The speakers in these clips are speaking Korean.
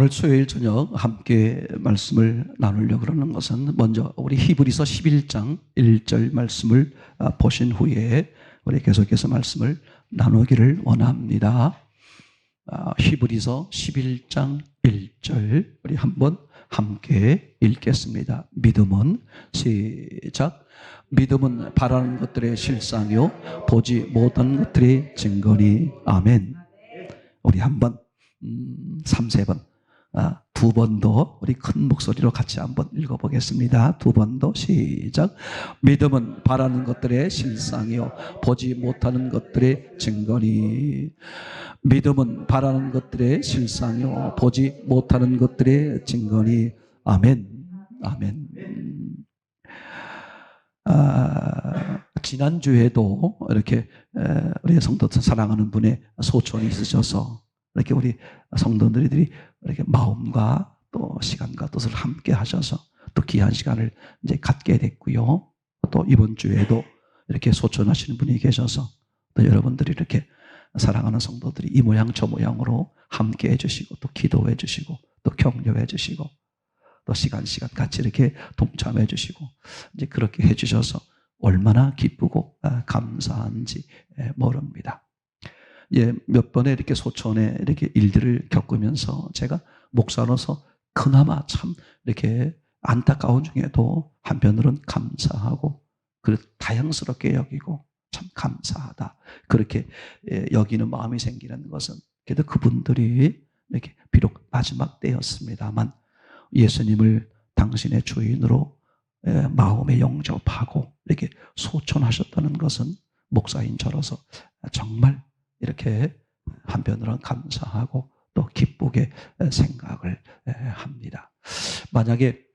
오늘 수요일 저녁 함께 말씀을 나누려고 그러는 것은 먼저 우리 히브리서 11장 1절 말씀을 보신 후에 우리 계속해서 말씀을 나누기를 원합니다. 히브리서 11장 1절 우리 한번 함께 읽겠습니다. 믿음은 시작. 믿음은 바라는 것들의 실상이요 보지 못하는 것들의 증거니. 아멘. 우리 한번 3, 4번 두 번 더 우리 큰 목소리로 같이 한번 읽어보겠습니다. 두 번 더 시작. 믿음은 바라는 것들의 실상이요 보지 못하는 것들의 증거니. 믿음은 바라는 것들의 실상이요 보지 못하는 것들의 증거니. 아멘. 아멘. 지난주에도 이렇게 우리 성도 사랑하는 분의 소천이 있으셔서 이렇게 우리 성도들이 이렇게 마음과 또 시간과 뜻을 함께 하셔서 또 귀한 시간을 이제 갖게 됐고요. 또 이번 주에도 이렇게 소천하시는 분이 계셔서 또 여러분들이 이렇게 사랑하는 성도들이 이 모양 저 모양으로 함께 해주시고 또 기도해 주시고 또 격려해 주시고 또 시간 같이 이렇게 동참해 주시고 이제 그렇게 해 주셔서 얼마나 기쁘고 감사한지 모릅니다. 예, 몇 번의 이렇게 소천의 이렇게 일들을 겪으면서 제가 목사로서 그나마 참 이렇게 안타까운 중에도 한편으로는 감사하고 그리고 다양스럽게 여기고 참 감사하다 그렇게 여기는 마음이 생기는 것은 그래도 그분들이 이렇게 비록 마지막 때였습니다만 예수님을 당신의 주인으로 마음에 영접하고 이렇게 소천하셨다는 것은 목사인 저로서 정말 이렇게 한편으로는 감사하고 또 기쁘게 생각을 합니다. 만약에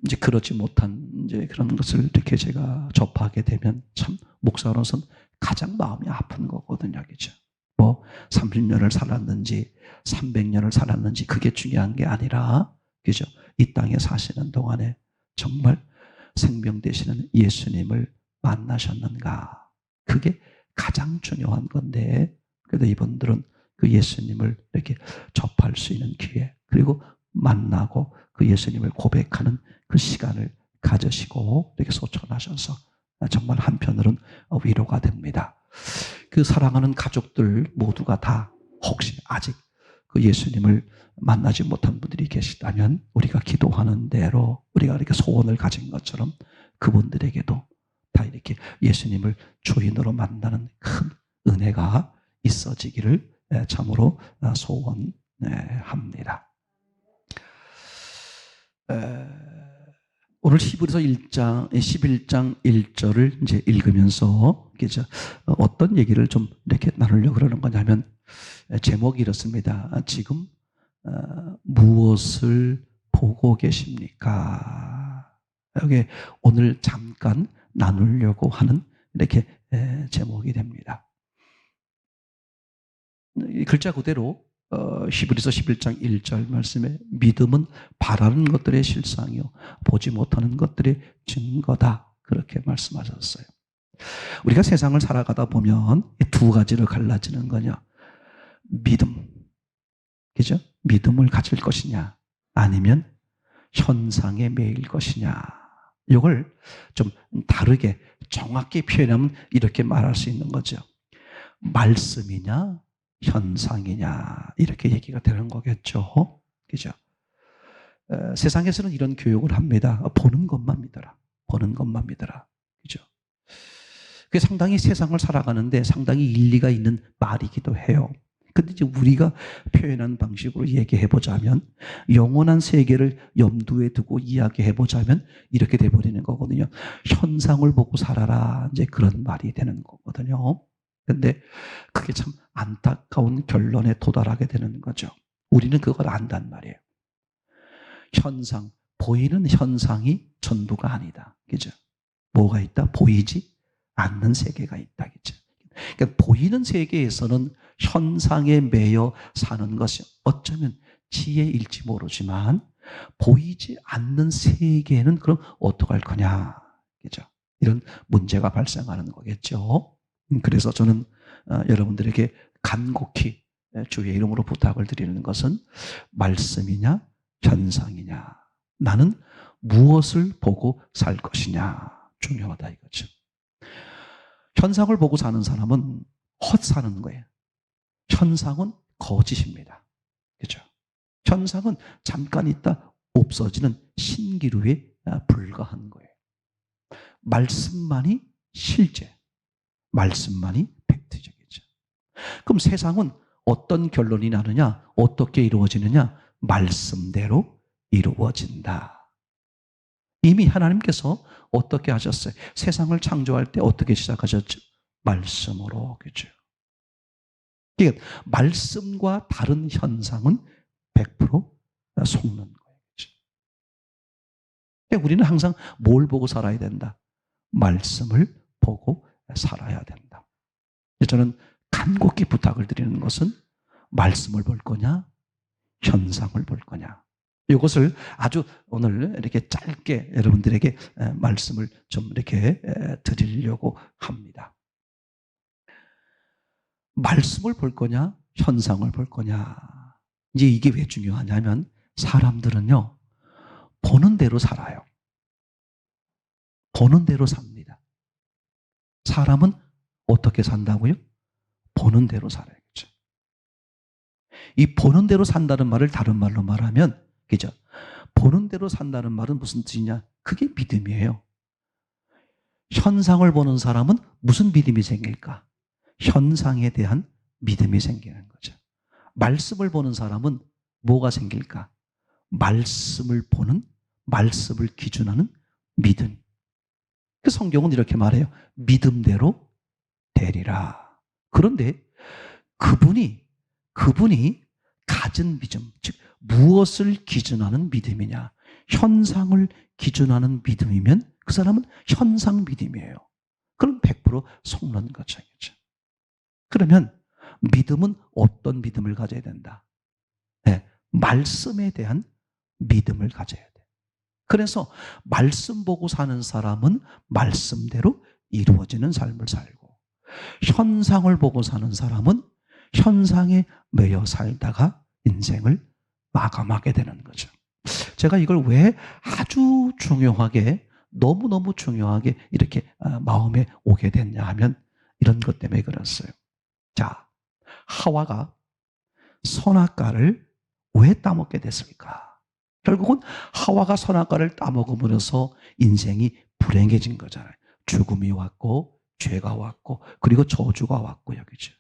이제 그렇지 못한 이제 그런 것을 이렇게 제가 접하게 되면 참 목사로서는 가장 마음이 아픈 거거든요, 그죠? 뭐 30년을 살았는지 300년을 살았는지 그게 중요한 게 아니라, 그죠? 이 땅에 사시는 동안에 정말 생명 되시는 예수님을 만나셨는가? 그게 가장 중요한 건데, 그래도 이분들은 그 예수님을 이렇게 접할 수 있는 기회, 그리고 만나고 그 예수님을 고백하는 그 시간을 가지시고 이렇게 소천하셔서 정말 한편으로는 위로가 됩니다. 그 사랑하는 가족들 모두가 다 혹시 아직 그 예수님을 만나지 못한 분들이 계시다면 우리가 기도하는 대로 우리가 이렇게 소원을 가진 것처럼 그분들에게도 다 이렇게 예수님을 주인으로 만나는 큰 은혜가 있어지기를 참으로 소원합니다. 오늘 히브리서 11장 1절을 이제 읽으면서 어떤 얘기를 좀 이렇게 나누려고 그러는 거냐면 제목이 이렇습니다. 지금 무엇을 보고 계십니까? 여기 오늘 잠깐 나누려고 하는 이렇게 제목이 됩니다. 이 글자 그대로 히브리서 11장 1절 말씀에 믿음은 바라는 것들의 실상이요 보지 못하는 것들의 증거다 그렇게 말씀하셨어요. 우리가 세상을 살아가다 보면 두 가지로 갈라지는 거냐, 믿음, 그죠? 믿음을 가질 것이냐 아니면 현상에 매일 것이냐. 이걸 좀 다르게 정확히 표현하면 이렇게 말할 수 있는 거죠. 말씀이냐 현상이냐 이렇게 얘기가 되는 거겠죠. 그죠? 세상에서는 이런 교육을 합니다. 보는 것만 믿어라. 보는 것만 믿어라. 그죠? 그게 상당히 세상을 살아가는데 상당히 일리가 있는 말이기도 해요. 근데 이제 우리가 표현한 방식으로 얘기해 보자면, 영원한 세계를 염두에 두고 이야기해 보자면 이렇게 돼 버리는 거거든요. 현상을 보고 살아라. 이제 그런 말이 되는 거거든요. 근데 그게 참 안타까운 결론에 도달하게 되는 거죠. 우리는 그걸 안단 말이에요. 현상, 보이는 현상이 전부가 아니다. 그죠? 뭐가 있다? 보이지 않는 세계가 있다. 그죠? 그러니까 보이는 세계에서는 현상에 매여 사는 것이 어쩌면 지혜일지 모르지만 보이지 않는 세계는 그럼 어떡할 거냐, 그죠? 이런 문제가 발생하는 거겠죠. 그래서 저는 여러분들에게 간곡히 주의 이름으로 부탁을 드리는 것은 말씀이냐 현상이냐, 나는 무엇을 보고 살 것이냐 중요하다 이거죠. 현상을 보고 사는 사람은 헛사는 거예요. 현상은 거짓입니다. 그렇죠? 현상은 잠깐 있다 없어지는 신기루에 불과한 거예요. 말씀만이 실제, 말씀만이 팩트적이죠. 그럼 세상은 어떤 결론이 나느냐, 어떻게 이루어지느냐, 말씀대로 이루어진다. 이미 하나님께서 어떻게 하셨어요? 세상을 창조할 때 어떻게 시작하셨죠? 말씀으로. 그죠? 그러니까 말씀과 다른 현상은 100% 속는 거예요. 그죠? 그러니까 우리는 항상 뭘 보고 살아야 된다? 말씀을 보고 살아야 된다. 저는 간곡히 부탁을 드리는 것은 말씀을 볼 거냐, 현상을 볼 거냐. 이것을 아주 오늘 이렇게 짧게 여러분들에게 말씀을 좀 이렇게 드리려고 합니다. 말씀을 볼 거냐, 현상을 볼 거냐. 이제 이게 왜 중요하냐면 사람들은요, 보는 대로 살아요. 보는 대로 삽니다. 사람은 어떻게 산다고요? 보는 대로 살아요. 그렇죠? 이 보는 대로 산다는 말을 다른 말로 말하면, 그죠? 보는 대로 산다는 말은 무슨 뜻이냐? 그게 믿음이에요. 현상을 보는 사람은 무슨 믿음이 생길까? 현상에 대한 믿음이 생기는 거죠. 말씀을 보는 사람은 뭐가 생길까? 말씀을 보는, 말씀을 기준하는 믿음. 그 성경은 이렇게 말해요. 믿음대로 되리라. 그런데 그분이 가진 믿음, 즉 무엇을 기준하는 믿음이냐? 현상을 기준하는 믿음이면 그 사람은 현상 믿음이에요. 그럼 100% 속는 거죠. 그러면 믿음은 어떤 믿음을 가져야 된다? 네, 말씀에 대한 믿음을 가져야 돼. 그래서 말씀 보고 사는 사람은 말씀대로 이루어지는 삶을 살고, 현상을 보고 사는 사람은 현상에 매여 살다가 인생을 마감하게 되는 거죠. 제가 이걸 왜 아주 중요하게, 너무너무 중요하게 이렇게 마음에 오게 됐냐 하면 이런 것 때문에 그랬어요. 자, 하와가 선악과를 왜 따먹게 됐을까? 결국은 하와가 선악과를 따먹음으로써 인생이 불행해진 거잖아요. 죽음이 왔고, 죄가 왔고, 그리고 저주가 왔고요. 그죠?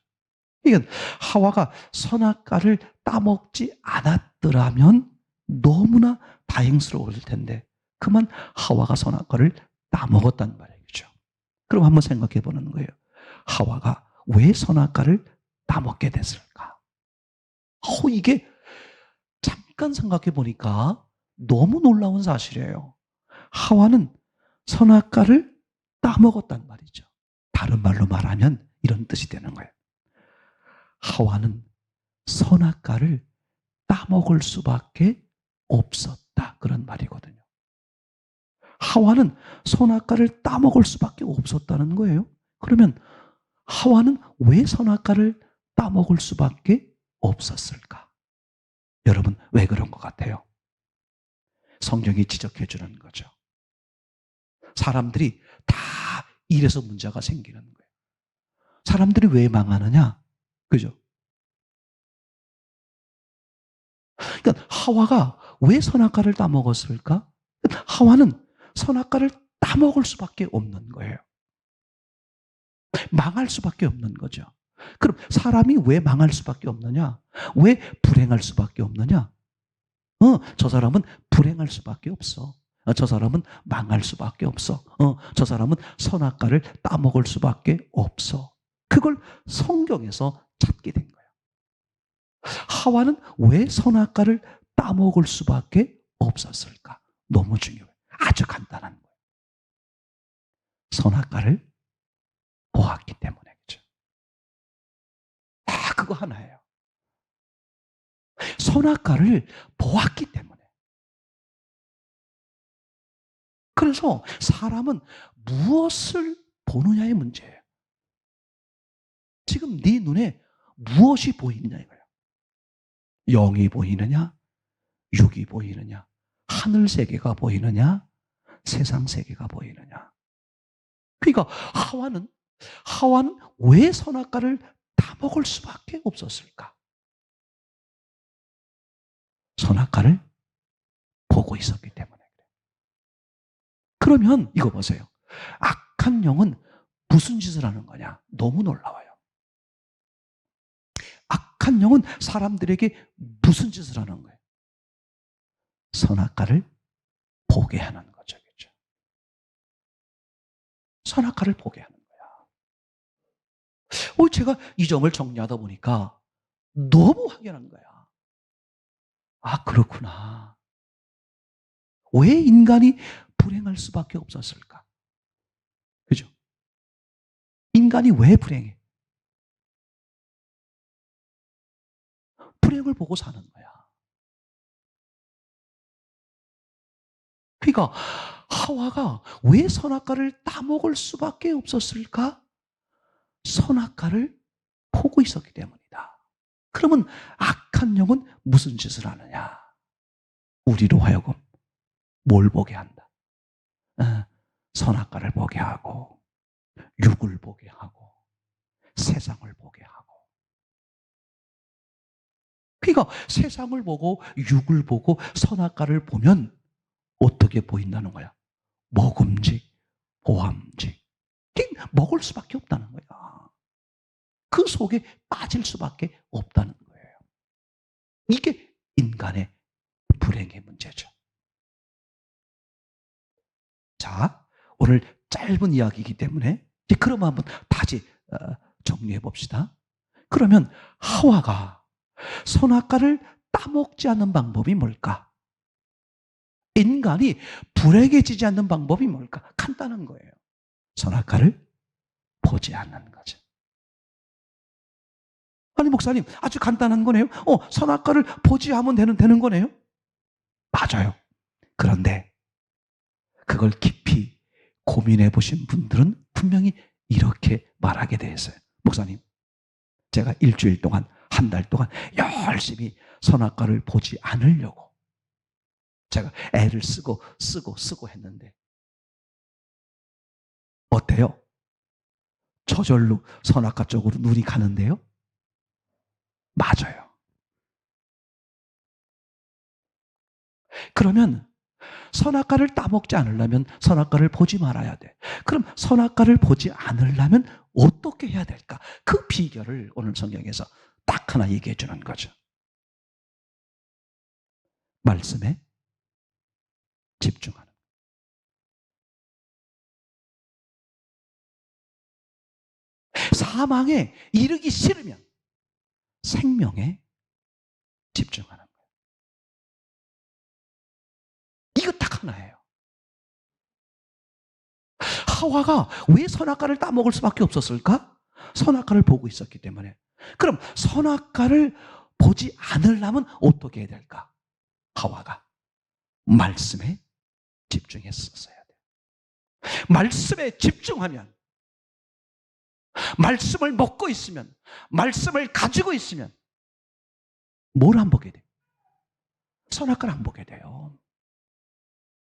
이건 하와가 선악과를 따먹지 않았더라면 너무나 다행스러울 텐데, 그만 하와가 선악과를 따먹었단 말이에요. 그죠? 그럼 한번 생각해 보는 거예요. 하와가 왜 선악과를 따먹게 됐을까? 이게 잠깐 생각해 보니까 너무 놀라운 사실이에요. 하와는 선악과를 따먹었단 말이죠. 다른 말로 말하면 이런 뜻이 되는 거예요. 하와는 선악과를 따먹을 수밖에 없었다. 그런 말이거든요. 하와는 선악과를 따먹을 수밖에 없었다는 거예요. 그러면 하와는 왜 선악과를 따먹을 수밖에 없었을까? 여러분, 왜 그런 것 같아요? 성경이 지적해 주는 거죠. 사람들이 다 이래서 문제가 생기는 거예요. 사람들이 왜 망하느냐? 그죠? 그러니까 하와가 왜 선악과를 따먹었을까? 하와는 선악과를 따먹을 수밖에 없는 거예요. 망할 수밖에 없는 거죠. 그럼 사람이 왜 망할 수밖에 없느냐? 왜 불행할 수밖에 없느냐? 저 사람은 불행할 수밖에 없어. 저 사람은 망할 수밖에 없어. 저 사람은 선악과를 따먹을 수밖에 없어. 그걸 성경에서 찾게 된 거예요. 하와는 왜 선악과를 따먹을 수밖에 없었을까? 너무 중요해요. 아주 간단한 거예요. 선악과를 보았기 때문에. 그렇죠? 다 그거 하나예요. 선악과를 보았기 때문에. 그래서 사람은 무엇을 보느냐의 문제예요. 지금 네 눈에 무엇이 보이느냐 이거예요. 영이 보이느냐? 육이 보이느냐? 하늘 세계가 보이느냐? 세상 세계가 보이느냐? 그러니까 하와는 왜 선악과를 따먹을 수밖에 없었을까? 선악과를 보고 있었기 때문에. 그러면 이거 보세요. 악한 영은 무슨 짓을 하는 거냐? 너무 놀라워요. 악한 영은 사람들에게 무슨 짓을 하는 거예요? 선악과를 보게 하는 거죠. 그렇죠? 선악과를 보게 하는 거야. 제가 이 점을 정리하다 보니까 너무 확연한 거야. 아, 그렇구나. 왜 인간이 불행할 수밖에 없었을까? 그죠? 인간이 왜 불행해? 불행을 보고 사는 거야. 그러니까 하와가 왜 선악과를 따먹을 수밖에 없었을까? 선악과를 보고 있었기 때문이다. 그러면 악한 영은 무슨 짓을 하느냐? 우리로 하여금 뭘 보게 한다? 선악과를 보게 하고, 육을 보게 하고, 세상을 보게 하고. 그러니까 세상을 보고 육을 보고 선악과를 보면 어떻게 보인다는 거야? 먹음직, 보암직. 먹을 수밖에 없다는 거야. 그 속에 빠질 수밖에 없다는 거예요. 이게 인간의 불행의 문제죠. 자, 오늘 짧은 이야기이기 때문에 그러면 한번 다시 정리해 봅시다. 그러면 하와가 선악과를 따먹지 않는 방법이 뭘까? 인간이 불행해지지 않는 방법이 뭘까? 간단한 거예요. 선악과를 보지 않는 거죠. 아니 목사님, 아주 간단한 거네요. 선악과를 보지 하면 되는 거네요. 맞아요. 그런데 그걸 깊이 고민해 보신 분들은 분명히 이렇게 말하게 돼 있어요. 목사님, 제가 일주일 동안, 한 달 동안 열심히 선악과를 보지 않으려고 제가 애를 쓰고 했는데 어때요? 저절로 선악과 쪽으로 눈이 가는데요? 맞아요. 그러면 선악과를 따먹지 않으려면 선악과를 보지 말아야 돼. 그럼 선악과를 보지 않으려면 어떻게 해야 될까? 그 비결을 오늘 성경에서 딱 하나 얘기해 주는 거죠. 말씀에 집중하는. 사망에 이르기 싫으면 생명에 집중하는 거예요. 이거 딱 하나예요. 하와가 왜 선악과를 따먹을 수밖에 없었을까? 선악과를 보고 있었기 때문에. 그럼 선악과를 보지 않으려면 어떻게 해야 될까? 하와가 말씀에 집중했었어야 돼요. 말씀에 집중하면, 말씀을 먹고 있으면, 말씀을 가지고 있으면 뭘 안 보게 돼요? 선악과를 안 보게 돼요.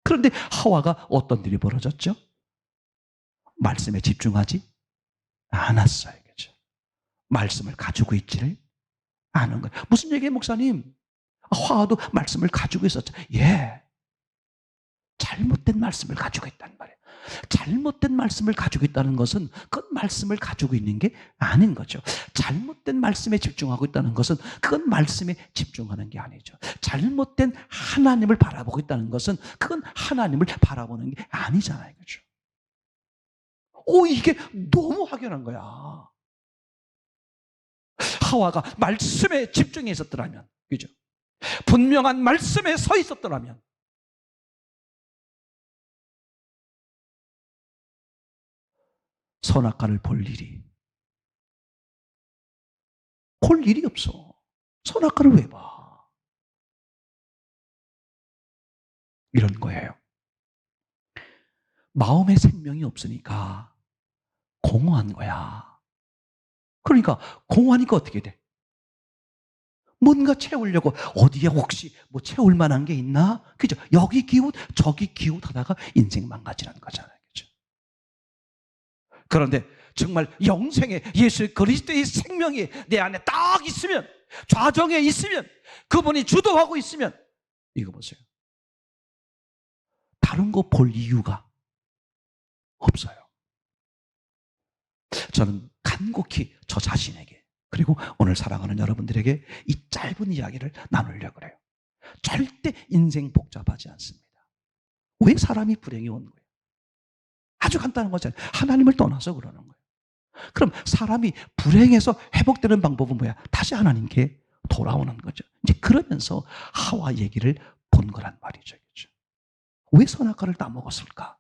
그런데 하와가 어떤 일이 벌어졌죠? 말씀에 집중하지 않았어요. 그렇죠? 말씀을 가지고 있지를 않은 거예요. 무슨 얘기예요, 목사님? 하와도 말씀을 가지고 있었죠. 예. 잘못된 말씀을 가지고 있단 말이에요. 잘못된 말씀을 가지고 있다는 것은 그 말씀을 가지고 있는 게 아닌 거죠. 잘못된 말씀에 집중하고 있다는 것은 그건 말씀에 집중하는 게 아니죠. 잘못된 하나님을 바라보고 있다는 것은 그건 하나님을 바라보는 게 아니잖아요. 그렇죠? 이게 너무 확연한 거야. 하와가 말씀에 집중해 있었더라면, 그죠? 분명한 말씀에 서 있었더라면 선악과를 볼 일이 없어. 선악과를 왜 봐? 이런 거예요. 마음의 생명이 없으니까 공허한 거야. 그러니까 공허하니까 어떻게 돼? 뭔가 채우려고 어디에 혹시 뭐 채울 만한 게 있나? 그죠? 여기 기웃 저기 기웃 하다가 인생 망가지는 거잖아요. 그죠? 그런데 정말 영생의 예수 그리스도의 생명이 내 안에 딱 있으면, 좌정에 있으면, 그분이 주도하고 있으면, 이거 보세요. 다른 거 볼 이유가 없어요. 저는 간곡히 저 자신에게, 그리고 오늘 사랑하는 여러분들에게 이 짧은 이야기를 나누려고 그래요. 절대 인생 복잡하지 않습니다. 왜 사람이 불행이 오는 거예요? 아주 간단한 거잖아요. 하나님을 떠나서 그러는 거예요. 그럼 사람이 불행해서 회복되는 방법은 뭐야? 다시 하나님께 돌아오는 거죠. 이제 그러면서 하와 얘기를 본 거란 말이죠. 그렇죠? 왜 선악과를 따먹었을까?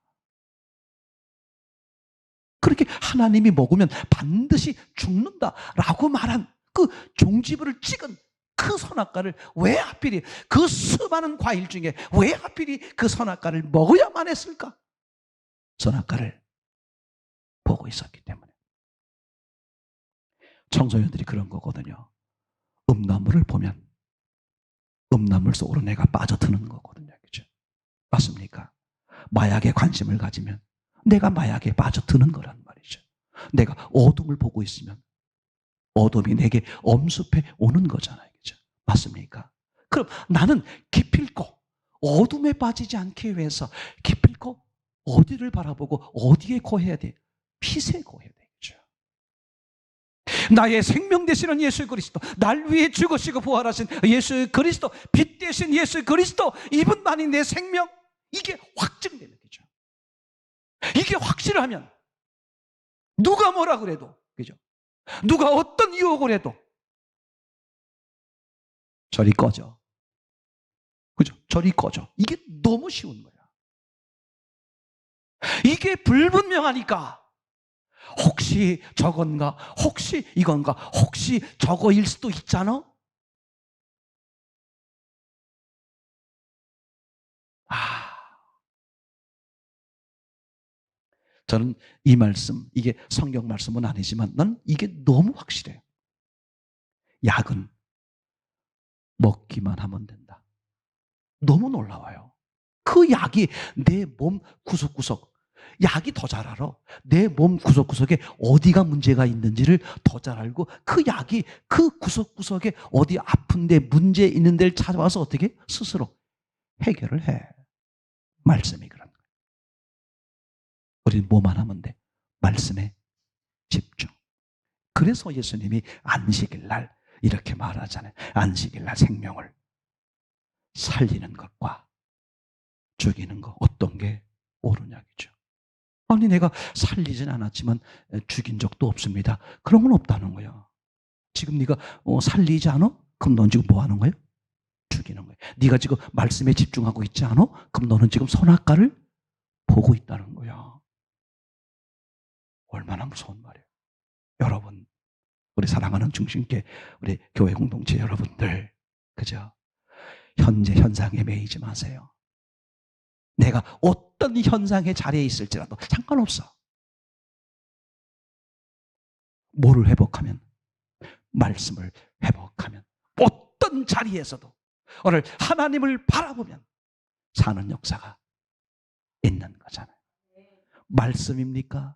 그렇게 하나님이 먹으면 반드시 죽는다라고 말한 그 종지부를 찍은 그 선악과를 왜 하필이, 그 수많은 과일 중에 왜 하필이 그 선악과를 먹어야만 했을까? 선악과를 보고 있었기 때문에. 청소년들이 그런 거거든요. 음란물을 보면 음란물 속으로 내가 빠져드는 거거든요. 그죠? 맞습니까? 마약에 관심을 가지면 내가 마약에 빠져드는 거란 말이죠. 내가 어둠을 보고 있으면 어둠이 내게 엄습해 오는 거잖아요. 그죠? 맞습니까? 그럼 나는 기필코 어둠에 빠지지 않기 위해서 기필코 어디를 바라보고 어디에 고해야 돼? 빛에 고해야 되겠죠. 나의 생명 되시는 예수 그리스도, 날 위해 죽으시고 부활하신 예수 그리스도, 빛 되신 예수 그리스도, 이분만이 내 생명, 이게 확증되는 거죠. 이게 확실하면 누가 뭐라 그래도, 그죠? 누가 어떤 유혹을 해도 저리 꺼져. 그죠? 저리 꺼져. 이게 너무 쉬운 거야. 이게 불분명하니까 혹시 저건가, 혹시 이건가, 혹시 저거일 수도 있잖아. 저는 이 말씀, 이게 성경 말씀은 아니지만 난 이게 너무 확실해요. 약은 먹기만 하면 된다. 너무 놀라워요. 그 약이 내 몸 구석구석, 약이 더 잘 알아. 내 몸 구석구석에 어디가 문제가 있는지를 더 잘 알고, 그 약이 그 구석구석에 어디 아픈데 문제 있는 데를 찾아와서 어떻게 스스로 해결을 해. 말씀이 그런 거예요. 우리는 뭐만 하면 돼? 말씀에 집중. 그래서 예수님이 안식일 날 이렇게 말하잖아요. 안식일 날 생명을 살리는 것과 죽이는 것, 어떤 게 옳으냐겠죠. 아니 내가 살리진 않았지만 죽인 적도 없습니다. 그런 건 없다는 거야. 지금 네가 살리지 않아? 그럼 넌 지금 뭐 하는 거야? 죽이는 거야. 네가 지금 말씀에 집중하고 있지 않아? 그럼 너는 지금 선악과를 보고 있다는 거야. 얼마나 무서운 말이에요. 여러분, 우리 사랑하는 중심께 우리 교회 공동체 여러분들, 그죠? 현재 현상에 매이지 마세요. 내가 어떤 현상의 자리에 있을지라도 상관없어. 뭐를 회복하면? 말씀을 회복하면 어떤 자리에서도 오늘 하나님을 바라보면 사는 역사가 있는 거잖아요. 말씀입니까?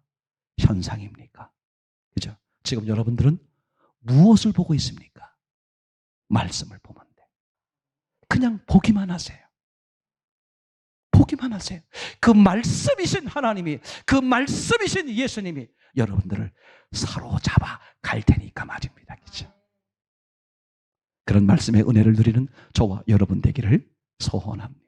현상입니까? 그죠? 지금 여러분들은 무엇을 보고 있습니까? 말씀을 보면 돼. 그냥 보기만 하세요. 보기만 하세요. 그 말씀이신 하나님이, 그 말씀이신 예수님이 여러분들을 사로잡아 갈 테니까 말입니다. 그죠? 그런 말씀의 은혜를 누리는 저와 여러분 되기를 소원합니다.